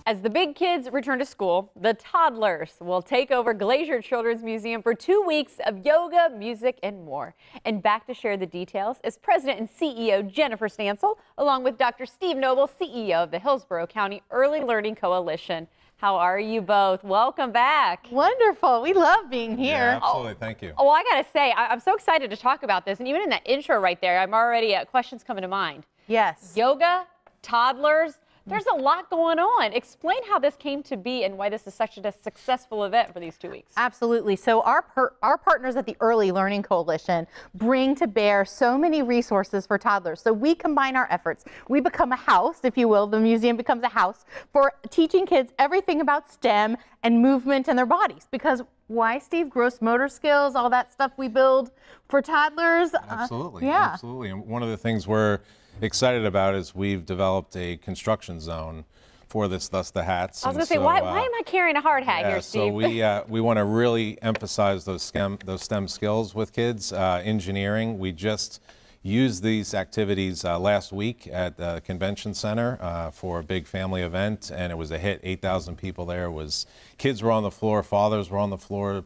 As the big kids return to school, the toddlers will take over Glazer Children's Museum for 2 weeks of yoga, music, and more. And back to share the details is President and CEO Jennifer Stansel, along with Dr. Steve Noble, CEO of the Hillsborough County Early Learning Coalition. How are you both? Welcome back. Wonderful. We love being here. Yeah, absolutely. Thank you. Well, I got to say, I'm so excited to talk about this. And even in that intro right there, I'm already questions coming to mind. Yes. Yoga, toddlers. There's a lot going on. Explain how this came to be and why this is such a successful event for these 2 weeks. Absolutely. So our partners at the Early Learning Coalition bring to bear so many resources for toddlers. So we combine our efforts. We become a house, if you will. The museum becomes a house for teaching kids everything about STEM and movement in their bodies. Because why, Steve? Gross motor skills, all that stuff we build for toddlers. Absolutely. Yeah. Absolutely. And one of the things we're excited about is we've developed a construction zone for this, thus the hats. I was going to say, why am I carrying a hard hat here, Steve? So we want to really emphasize those STEM skills with kids. Engineering, we just used these activities last week at the convention center for a big family event, and it was a hit. 8,000 people there. Kids were on the floor, fathers were on the floor,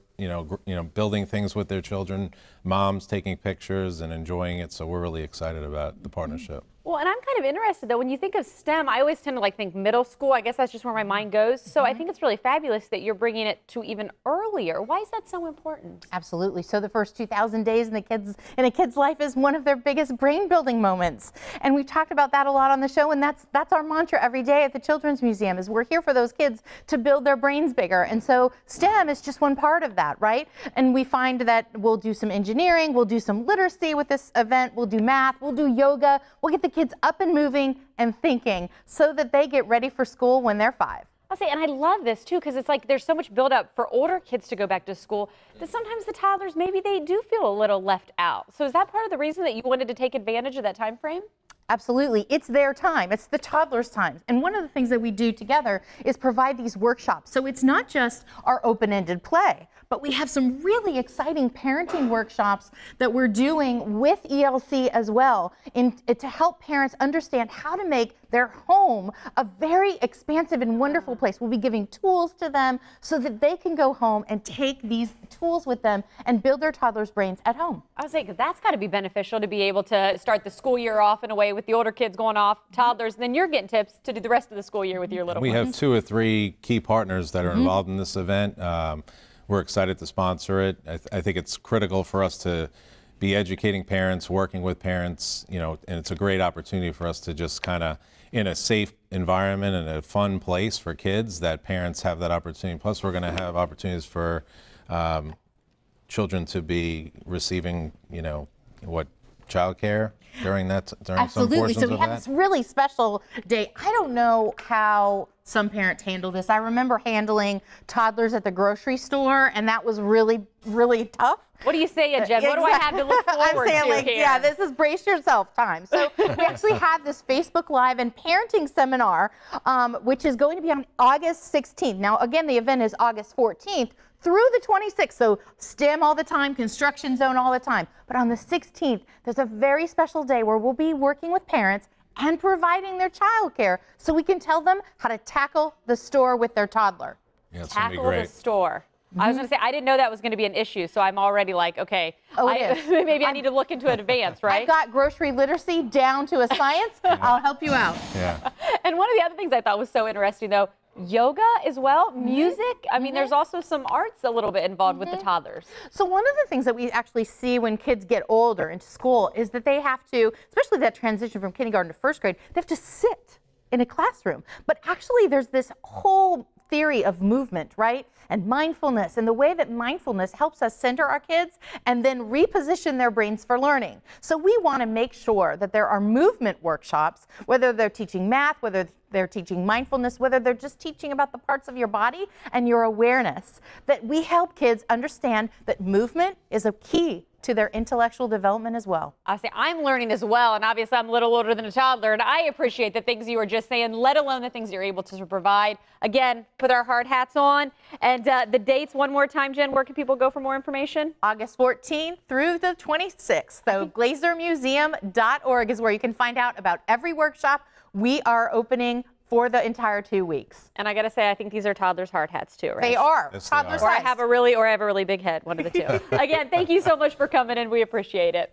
building things with their children, moms taking pictures and enjoying it. So we're really excited about the partnership. Well, and I'm kind of interested, though, when you think of STEM, I always tend to think middle school. I guess that's just where my mind goes. So I think it's really fabulous that you're bringing it to even earlier. Why is that so important? Absolutely. So the first 2,000 days in a kid's life is one of their biggest brain building moments. And we've talked about that a lot on the show, and that's our mantra every day at the Children's Museum is we're here for those kids to build their brains bigger. And so STEM is just one part of that, right? And we find that we'll do some engineering, we'll do some literacy with this event, we'll do math, we'll do yoga, we'll get the kids up and moving and thinking so that they get ready for school when they're 5. I'll say, and I love this too, because it's like there's so much build up for older kids to go back to school that sometimes the toddlers, maybe they do feel a little left out. So is that part of the reason that you wanted to take advantage of that time frame? Absolutely. It's their time. It's the toddlers' time. And one of the things that we do together is provide these workshops. So it's not just our open-ended play, but we have some really exciting parenting workshops that we're doing with ELC as well to help parents understand how to make their home a very expansive and wonderful place. We'll be giving tools to them so that they can go home and take these tools with them and build their toddlers' brains at home. I was like, that's got to be beneficial to be able to start the school year off in a way with the older kids going off, toddlers, and then you're getting tips to do the rest of the school year with your little ones. We have 2 or 3 key partners that are involved in this event. We're excited to sponsor it. I think it's critical for us to be educating parents, working with parents, and it's a great opportunity for us to just kind of, in a safe environment and a fun place for kids, that parents have that opportunity. Plus, we're going to have opportunities for children to be receiving, childcare during Absolutely. some portions So we of have that. this really special day. I don't know how some parents handle this. I remember handling toddlers at the grocery store, and that was really, really tough. What do you say, Jen? What do I have to look forward I'm saying, to here? yeah, this is brace yourself time. So we actually have this Facebook Live and parenting seminar, which is going to be on August 16th. Now, again, the event is August 14th through the 26th. So STEM all the time, construction zone all the time. But on the 16th, there's a very special day where we'll be working with parents and providing their childcare so we can tell them how to tackle the store with their toddler. Yeah, it's gonna be Tackle great. the store. I was going to say, I didn't know that was going to be an issue, so I'm already like, okay, maybe I need to look into it in advance, right? I've got grocery literacy down to a science. I'll help you out. Yeah. And one of the other things I thought was so interesting, though, yoga as well, music. I mean, there's also some arts a little bit involved with the toddlers. So one of the things that we actually see when kids get older into school is that they have to, especially that transition from kindergarten to first grade, they have to sit in a classroom. But actually there's this whole theory of movement, right? And mindfulness, and the way that mindfulness helps us center our kids and then reposition their brains for learning. So we want to make sure that there are movement workshops, whether they're teaching math, whether they're teaching mindfulness, whether they're just teaching about the parts of your body and your awareness, that we help kids understand that movement is a key to their intellectual development as well. I say I'm learning as well, and obviously I'm a little older than a toddler, and I appreciate the things you were just saying, let alone the things you're able to provide. Again, put our hard hats on. And the dates one more time, Jen, where can people go for more information? August 14th through the 26th. So glazermuseum.org is where you can find out about every workshop we are opening for the entire 2 weeks. And I got to say, I think these are toddlers' hard hats too, right? They are. Yes, they Toddler are. Or I size. have a really big head, one of the two. Again, thank you so much for coming in. We appreciate it.